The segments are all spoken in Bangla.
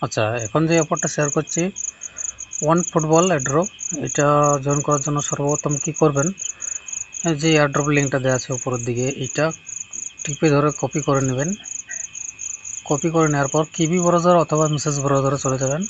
আচ্ছা, এখন যে অফারটা শেয়ার করছি ওয়ান ফুটবল এয়ারড্রপ, এটা জয়েন করার জন্য সর্বপ্রথম কি করবেন, যে এয়ারড্রপ লিঙ্কটা দেওয়া আছে উপরের দিকে, এইটা টিপে ধরে কপি করে নেবেন। কপি করে নেওয়ার পর কিবি ব্রাউজার অথবা মেসেজ ব্রাউজারে চলে যাবেন।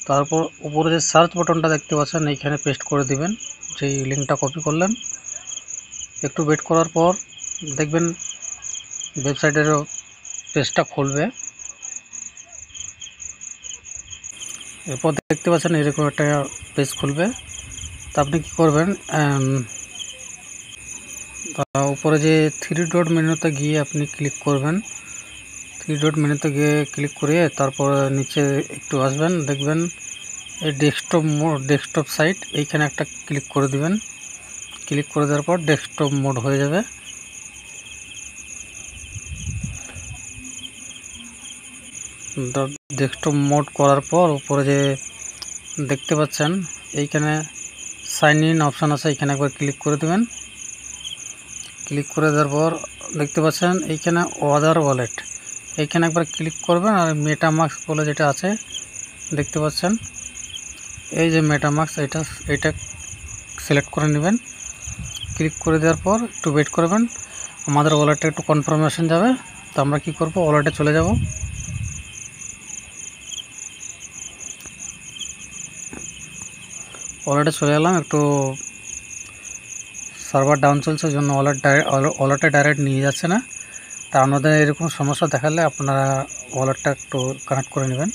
তারপর উপরে যে সার্চ বাটনটা দেখতে পাচ্ছেন এইখানে পেস্ট করে দিবেন যেই লিঙ্কটা কপি করলেন। একটু ওয়েট করার পর দেখবেন ওয়েবসাইটের পেজটা খুলবে। এরপর দেখতে পাচ্ছেন এরকম একটা পেজ খুলবে। তা আপনি কী করবেন, উপরে যে থ্রি ডট মেনুতে গিয়ে আপনি ক্লিক করবেন। থ্রি ডট মেনুতে গিয়ে ক্লিক করে তারপর নিচে একটু আসবেন, দেখবেন এই ডেস্কটপ সাইট, এইখানে একটা ক্লিক করে দিবেন। ক্লিক করে দেওয়ার পর ডেস্কটপ মোড হয়ে যাবে। ডেস্কটপ মোড করার পর উপরে যে দেখতে পাচ্ছেন এইখানে সাইন ইন অপশান আছে, এইখানে একবার ক্লিক করে দেবেন। ক্লিক করে দেওয়ার পর দেখতে পাচ্ছেন এইখানে আদার ওয়ালেট, এইখানে একবার ক্লিক করবেন। আর মেটামাস্ক বলে যেটা আছে দেখতে পাচ্ছেন, এই যে মেটামাস্ক, এটা সিলেক্ট করে নেবেন। ক্লিক করে দেওয়ার পর একটু ওয়েট করবেন, আমাদের ওয়ালেটটা একটু কনফার্মেশন যাবে। তো আমরা কি করব, ওয়ালেটে চলে যাব। ওয়ালেটে চলে এলাম, একটু সার্ভার ডাউন চলছে, ওই জন্য ওয়ালেটে ডাইরেক্ট নিয়ে যাচ্ছে না। তা আপনাদের এরকম সমস্যা দেখালে আপনারা ওয়ালেটটা একটু কানেক্ট করে নেবেন।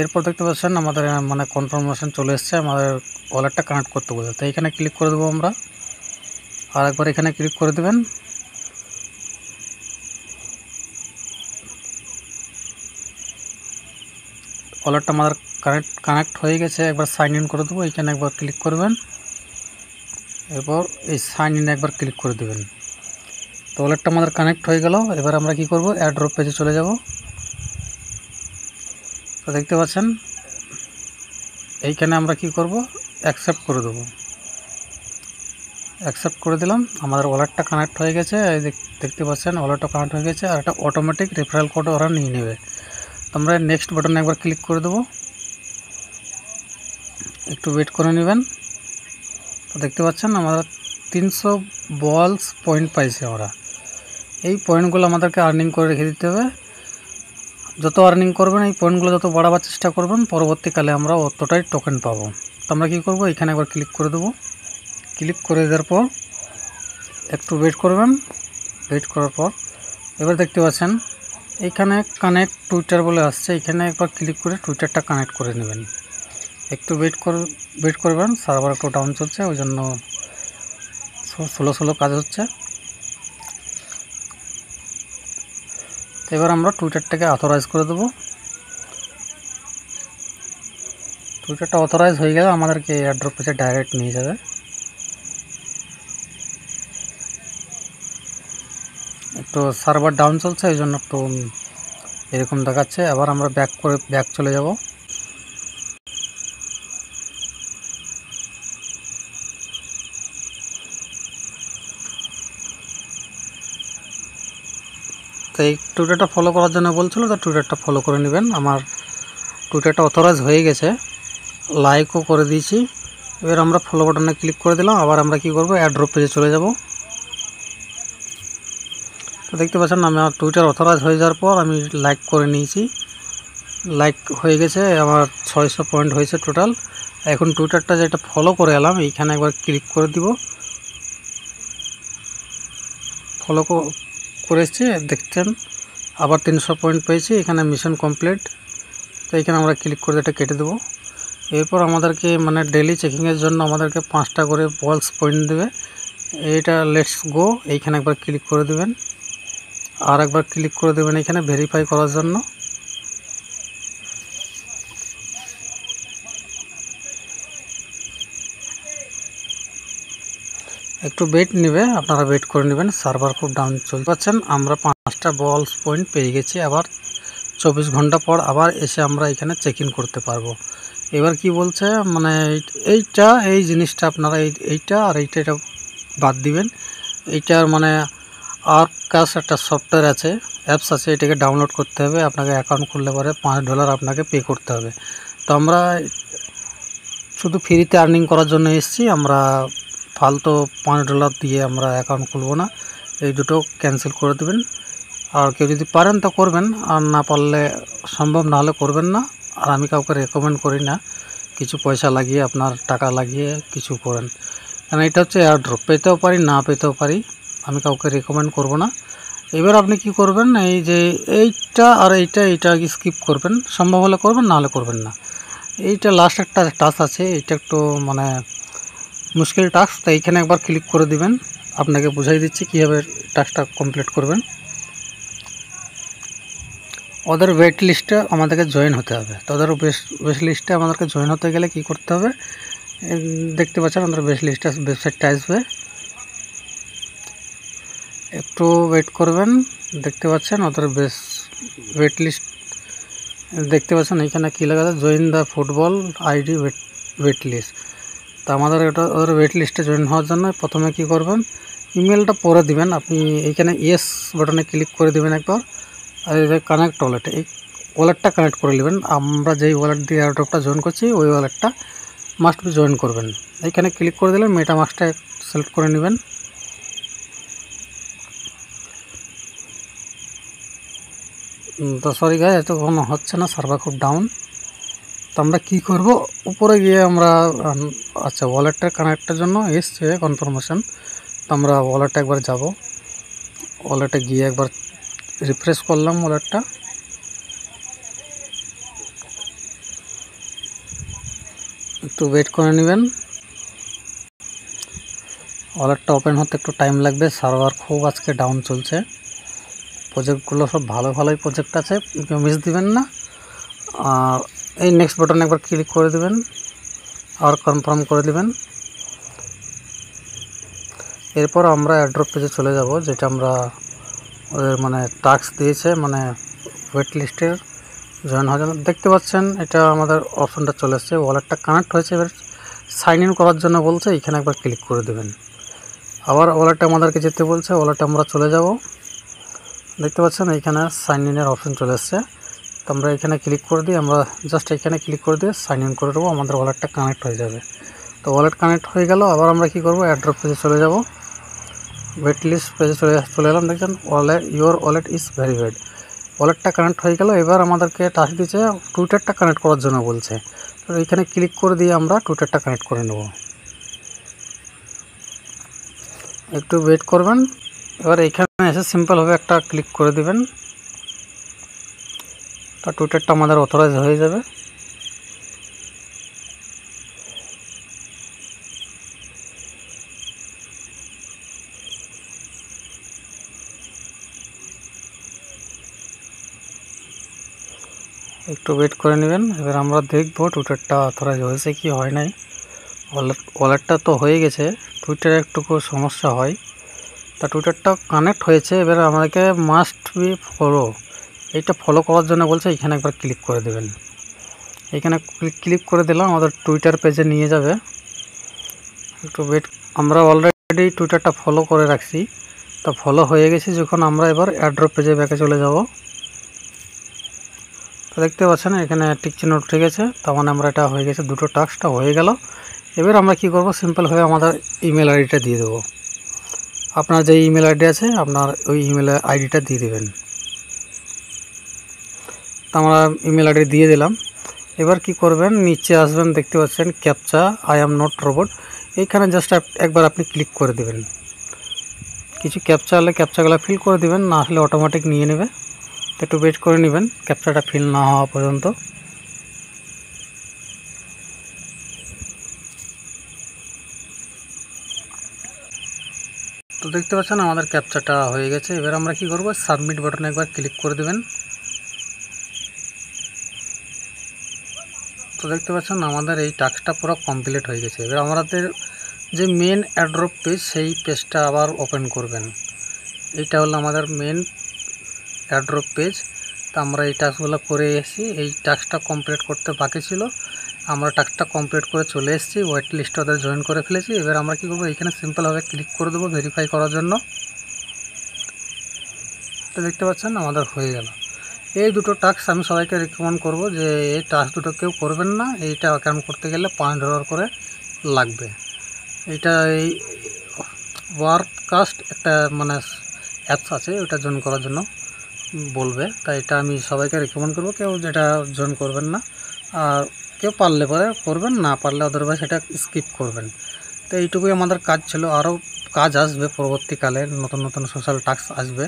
এরপর দেখতে পাচ্ছেন আমাদের মানে কনফার্মেশন চলে এসছে, আমাদের ওয়ালেটটা কানেক্ট করতে বলছে। তো এইখানে ক্লিক করে দেবো আমরা, আর একবার এখানে ক্লিক করে দেবেন। ওয়ালেটটা আমাদের কানেক্ট হয়ে গেছে। একবার সাইন ইন করে দেবো, এইখানে একবার ক্লিক করবেন। এরপর এই সাইন ইন একবার ক্লিক করে দেবেন। তো ওয়ালেটটা আমাদের কানেক্ট হয়ে গেল। এবার আমরা কি করব, এয়ারড্রপ পেজে চলে যাব। তো দেখতে পাচ্ছেন এইখানে আমরা কি করব, অ্যাকসেপ্ট করে দেবো। অ্যাকসেপ্ট করে দিলাম, আমাদের ওয়ালেটটা কানেক্ট হয়ে গেছে। দেখতে পাচ্ছেন ওয়ালেটটা কানেক্ট হয়ে গেছে, আর একটা অটোমেটিক রেফারেল কোড ওরা নিয়ে নেবে। তো আমরা নেক্সট বাটনে একবার ক্লিক করে দেবো, একটু ওয়েট করে নেবেন। তো দেখতে পাচ্ছেন আমরা 300 বলস পয়েন্ট পাইছি আমরা। এই পয়েন্টগুলো আমাদেরকে আর্নিং করে রেখে দিতে হবে। যত আর্নিং করবেন এই পয়েন্টগুলো যত বাড়াবার চেষ্টা করবেন, পরবর্তীকালে আমরা অতটাই টোকেন পাবো। তো আমরা কী করবো, এখানে একবার ক্লিক করে দেবো। ক্লিক করে দেওয়ার পর একটু ওয়েট করবেন। ওয়েট করার পর এবার দেখতে পাচ্ছেন এইখানে কানেক্ট টুইটার বলে আসছে, এখানে একবার ক্লিক করে টুইটারটা কানেক্ট করে নেবেন। একটু ওয়েট করবেন, সার্ভার একটু ডাউন চলছে, ওই জন্য স্লো কাজ হচ্ছে। তো এবার আমরা টুইটারটাকে অথরাইজ করে দেবো। টুইটারটা অথরাইজ হয়ে গেলে আমাদেরকে এয়ারড্রপ পেজে ডাইরেক্ট নিয়ে যাবে। একটু সার্ভার ডাউন চলছে, এই জন্য একটু এরকম দেখাচ্ছে। আবার আমরা ব্যাক চলে যাব। তো এই টুইটারটা ফলো করার জন্য বলছিল, তো টুইটারটা ফলো করে নেবেন। আমার টুইটারটা অথরাইজ হয়ে গেছে, লাইকও করে দিয়েছি। এবার আমরা ফলো বাটনে ক্লিক করে দিলাম। আবার আমরা কি করব, এয়ারড্রপ পেজে চলে যাব। তো দেখতে পাচ্ছেন আমার টুইটার অথরাইজ হয়ে যাওয়ার পর আমি লাইক করে নিয়েছি। লাইক হয়ে গেছে, আমার 600 পয়েন্ট হয়েছে টোটাল। এখন টুইটারটা যেটা ফলো করে এলাম, এইখানে একবার ক্লিক করে দিব। ফলো করে এসেছি, দেখছেন আবার 300 পয়েন্ট পেয়েছি। এখানে মিশন কমপ্লিট। তো এখানে আমরা ক্লিক করে এটা কেটে দেবো। এরপর আমাদেরকে মানে ডেলি চেকিংয়ের জন্য আমাদেরকে 5টা করে বলস পয়েন্ট দেবে। এইটা লেটস গো, এইখানে একবার ক্লিক করে দেবেন। আর একবার ক্লিক করে দেবেন এখানে ভেরিফাই করার জন্য। একটু ওয়েট নেবে, আপনারা ওয়েট করে নেবেন, সার্ভার খুব ডাউন চলতে পাচ্ছেন। আমরা 5টা বলস পয়েন্ট পেয়ে গেছি। আবার 24 ঘন্টা পর আবার এসে আমরা এখানে চেক ইন করতে পারবো। এবার কি বলছে, মানে এই জিনিসটা আপনারা এইটা আর এইটা বাদ দিবেন। এইটার মানে আর ক্যাশ একটা সফটওয়্যার আছে, অ্যাপস আছে, এটাকে ডাউনলোড করতে হবে। আপনাকে অ্যাকাউন্ট খুললে পরে $5 আপনাকে পে করতে হবে। তো আমরা শুধু ফ্রিতে আর্নিং করার জন্য এসেছি, আমরা ফালতু $5 দিয়ে আমরা অ্যাকাউন্ট খুলবো না। এই দুটো ক্যান্সেল করে দেবেন। আর কেউ যদি পারেন তো করবেন, আর না পারলে সম্ভব না হলে করবেন না। আর আমি কাউকে রেকমেন্ড করি না কিছু পয়সা লাগিয়ে, আপনার টাকা লাগিয়ে কিছু করেন, কারণ এটা হচ্ছে এয়ারড্রপ, পেতেও পারি না পেতেও পারি, আমি কাউকে রেকমেন্ড করব না। এবার আপনি কি করবেন, এই যে এইটা আর এইটা স্কিপ করবেন, সম্ভব হলে করবেন, না হলে করবেন না। এইটা লাস্ট একটা টাস্ক আছে, এইটা একটু মানে মুশকিল টাস্ক, তাই এইখানে একবার ক্লিক করে দিবেন। আপনাকে বুঝাই দিচ্ছি কীভাবে টাস্কটা কমপ্লিট করবেন। ওদের ওয়েট লিস্টে আমাদেরকে জয়েন হতে হবে। তো ওদের বেস্ট লিস্টে আমাদেরকে জয়েন হতে গেলে কি করতে হবে, দেখতে পাচ্ছেন আমাদের বেস্ট লিস্টে ওয়েবসাইটটা আসবে, একটু ওয়েট করবেন। দেখতে পাচ্ছেন ওদের ওয়েট লিস্ট দেখতে পাচ্ছেন, এখানে কী লেখা আছে, join the football ID wait list. তো আমাদের এটা ওদের ওয়েট লিস্টে জয়েন হওয়ার জন্য প্রথমে কি করবেন, ইমেলটা পরে দিবেন। আপনি এইখানে ইয়েস বাটনে ক্লিক করে দেবেন একবার, আর এই যে কানেক্ট ওয়ালেট, এই ওয়ালেটটা কানেক্ট করে নেবেন। আমরা যেই ওয়ালেট দিয়ে এয়ারড্রপটা জয়েন করছি ওই ওয়ালেটটা মাস্ট বি জয়েন করবেন। এইখানে ক্লিক করে দিলে মেটামাস্কটা সিলেক্ট করে নেবেন। তো সরি গাইস, এত কোনো হচ্ছে না, সার্ভার খুব ডাউন। তো আমরা কী করব, উপরে গিয়ে আমরা আচ্ছা ওয়ালেটটা কানেক্টের জন্য এসছে কনফার্মেশন। তো আমরা ওয়ালেটে একবার যাব, ওয়ালেটে গিয়ে একবার রিফ্রেশ করলাম ওয়ালেটটা। একটু ওয়েট করে নেবেন, ওয়ালেটটা ওপেন হতে একটু টাইম লাগবে, সার্ভার খুব আজকে ডাউন চলছে। প্রজেক্টগুলো সব ভালোই প্রজেক্ট আছে, কেউ মিস দিবেন না। আর এই নেক্সট বাটনে একবার ক্লিক করে দেবেন আর কনফার্ম করে দেবেন। এরপর আমরা এয়ারড্রপ পেজে চলে যাব, যেটা আমরা ওদের মানে টাস্ক দিয়েছে, মানে ওয়েট লিস্টের জয়েন হওয়ার জন্য। দেখতে পাচ্ছেন এটা আমাদের অপশনটা চলে এসেছে, ওয়ালেটটা কানেক্ট হয়েছে। এবার সাইন ইন করার জন্য বলছে, এখানে একবার ক্লিক করে দেবেন। আবার ওয়ালেটে আমাদেরকে যেতে বলছে, ওয়ালেটে আমরা চলে যাব। দেখতে পাচ্ছেন এইখানে সাইন ইনের অপশন চলে এসেছে। তো আমরা এখানে ক্লিক করে দিই, আমরা জাস্ট এখানে ক্লিক করে দিয়ে সাইন ইন করে দেবো, আমাদের ওয়ালেটটা কানেক্ট হয়ে যাবে। তো ওয়ালেট কানেক্ট হয়ে গেল। আবার আমরা কি করব, এয়ারড্রপ পেজে চলে যাব, ওয়েট লিস্ট পেজে চলে এলাম। দেখছেন ইওর ওয়ালেট ইজ ভেরিফাইড, ওয়ালেটটা কানেক্ট হয়ে গেল। এবার আমাদেরকে টাস্ক দিচ্ছে টুইটারটা কানেক্ট করার জন্য বলছে। তো এখানে ক্লিক করে দিয়ে আমরা টুইটারটা কানেক্ট করে নেব। একটু ওয়েট করবেন। এবার এখানে এসে সিম্পলভাবে একটা ক্লিক করে দিবেন, তা টুইটারটা আমাদের অথরাইজ হয়ে যাবে। একটু ওয়েট করে নেবেন। এবার আমরা দেখব টুইটারটা অথরাইজ হয়েছে কি হয় নাই। ওয়ালেটটা তো হয়ে গেছে, টুইটারে একটু সমস্যা হয়। তা টুইটারটা কানেক্ট হয়েছে। এবার আমাদেরকে মাস্ট বি ফলো, এইটা ফলো করার জন্য বলছে, এখানে একবার ক্লিক করে দেবেন। এখানে ক্লিক করে দিলাম, আমাদের টুইটার পেজে নিয়ে যাবে। একটু ওয়েট, আমরা অলরেডি টুইটারটা ফলো করে রাখছি, তো ফলো হয়ে গেছে। যখন আমরা এবার এয়ারড্রপ পেজে ব্যাকে চলে যাব, তো দেখতে পাচ্ছেন এখানে টিক চিহ্ন উঠে গেছে, তার মানে আমরা এটা হয়ে গেছে, দুটো টাস্কটা হয়ে গেল। এবার আমরা কি করব, সিম্পলভাবে আমাদের ইমেল আইডিটা দিয়ে দেবো। আপনার যে ইমেল আইডি আছে আপনার ওই ইমেল আইডিটা দিয়ে দেবেন। তো আমরা ইমেল আইডি দিয়ে দিলাম। এবার কি করবেন, নিচে আসবেন, দেখতে পাচ্ছেন captcha I am not robot, এইখানে জাস্ট একবার আপনি ক্লিক করে দেবেন। কিছু ক্যাপচা হলে ক্যাপচাগুলো ফিল করে দেবেন, না আসলে অটোমেটিক নিয়ে নেবে। একটু ওয়েট করে নেবেন ক্যাপচাটা ফিল না হওয়া পর্যন্ত। তো দেখতে পাচ্ছেন আমাদের ক্যাপচাটা হয়ে গেছে। এবার আমরা কি করব, সাবমিট বাটনে একবার ক্লিক করে দেবেন। তো দেখতে পাচ্ছেন আমাদের এই টাস্কটা পুরো কমপ্লিট হয়ে গেছে। এবার আমাদের যে মেন এয়ারড্রপ পেজ, সেই পেজটা আবার ওপেন করবেন। এইটা হলো আমাদের মেন এয়ারড্রপ পেজ। তো আমরা এই টাস্কগুলো করে এসেছি, এই টাস্কটা কমপ্লিট করতে বাকি ছিল, আমরা টাস্কটা কমপ্লিট করে চলে এসেছি, ওয়েট লিস্টে ওদের জয়েন করে ফেলেছি। এবার আমরা কী করবো, এখানে সিম্পলভাবে ক্লিক করে দেবো ভেরিফাই করার জন্য। দেখতে পাচ্ছেন আমাদের হয়ে গেল। এই দুটো টাস্ক আমি সবাইকে রেকমেন্ড করব যে এই টাস্ক দুটো কেউ করবেন না। এইটা অ্যাকাউন্ট করতে গেলে $5 করে লাগবে। এইটা এই ওয়ার্ককাস্ট একটা মানে অ্যাপস আছে, ওটা জয়েন করার জন্য বলবে, তাই এটা আমি সবাইকে রেকমেন্ড করব। কেউ যেটা জয়েন করবেন না, আর কেউ পারলে পরে করবেন, না পারলে আদারওয়াইজ সেটা স্কিপ করবেন। তো এইটুকুই আমাদের কাজ ছিল। আরও কাজ আসবে পরবর্তীকালে, নতুন নতুন সোশ্যাল টাস্ক আসবে।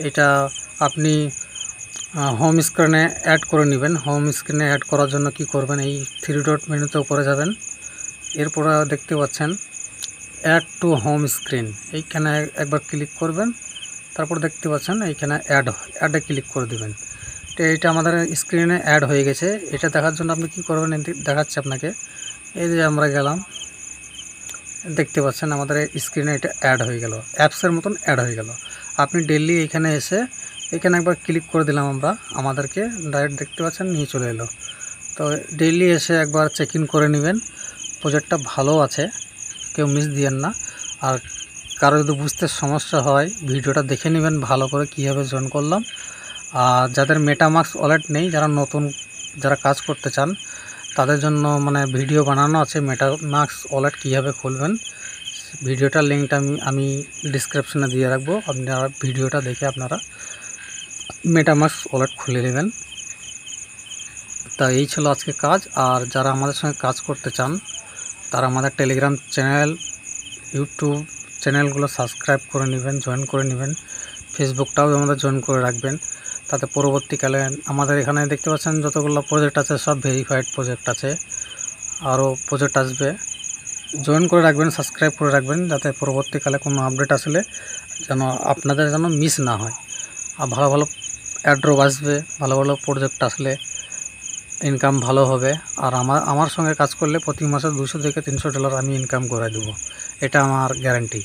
এটা আপনি হোম স্ক্রিনে অ্যাড করে নেবেন। হোম স্ক্রিনে অ্যাড করার জন্য কি করবেন, এই 3 ডট মেনুতে উপরে যাবেন, এরপর দেখতে পাচ্ছেন অ্যাড টু হোম স্ক্রিন, এইখানে একবার ক্লিক করবেন। তারপর দেখতে পাচ্ছেন এইখানে অ্যাডে ক্লিক করে দেবেন। তো এইটা আমাদের স্ক্রিনে অ্যাড হয়ে গেছে। এটা দেখার জন্য আপনি কি করবেন, দেখাচ্ছি আপনাকে। এই যে আমরা গেলাম, দেখতে পাচ্ছেন আমাদের স্ক্রিনে এটা অ্যাড হয়ে গেল, অ্যাপসের মতন অ্যাড হয়ে গেল। আপনি ডেইলি এখানে এসে এখানে একবার ক্লিক করে দিলাম আমরা, আমাদেরকে ডাইরেক্ট দেখতে পাচ্ছেন নিয়ে চলে এলো। তো ডেইলি এসে একবার চেক ইন করে নেবেন, প্রজেক্টটা ভালো আছে, কেউ মিস দিয়েন না। আর কারো যদি বুঝতে সমস্যা হয় ভিডিওটা দেখে নেবেন ভালো করে কীভাবে জয়েন করলাম। আর যাদের মেটামাস্ক ওয়ালেট নেই, যারা কাজ করতে চান তাদের জন্য মানে ভিডিও বানানো আছে মেটামাস্ক ওয়ালেট কীভাবে খুলবেন। ভিডিওটার লিঙ্কটা আমি ডিসক্রিপশনে দিয়ে রাখবো, আপনারা ভিডিওটা দেখে আপনারা মেটামাস্ক ওয়ালেট খুলে নেবেন। তা এই ছিল আজকে কাজ। আর যারা আমাদের সঙ্গে কাজ করতে চান তারা আমাদের টেলিগ্রাম চ্যানেল, ইউটিউব চ্যানেলগুলো সাবস্ক্রাইব করে নেবেন, জয়েন করে নেবেন। ফেসবুকটাও আমাদের জয়েন করে রাখবেন, তাতে পরবর্তীকালে আমাদের এখানে দেখতে পাচ্ছেন যতগুলো প্রজেক্ট আছে সব ভেরিফাইড প্রজেক্ট আছে, আরও প্রজেক্ট আসবে। জয়েন করে রাখবেন, সাবস্ক্রাইব করে রাখবেন, যাতে পরবর্তীকালে কোনো আপডেট আসলে আপনাদের যেন মিস না হয়। আর ভালো ভালো অ্যাড্রপ আসবে, ভালো ভালো প্রজেক্ট আসলে ইনকাম ভালো হবে। আর আমার সঙ্গে কাজ করলে প্রতি মাসে $200 থেকে $300 আমি ইনকাম করে দেবো, এটা আমার গ্যারান্টি।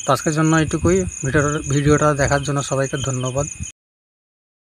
তো আজকের জন্য এইটুকুই। ভিডিওটা দেখার জন্য সবাইকে ধন্যবাদ।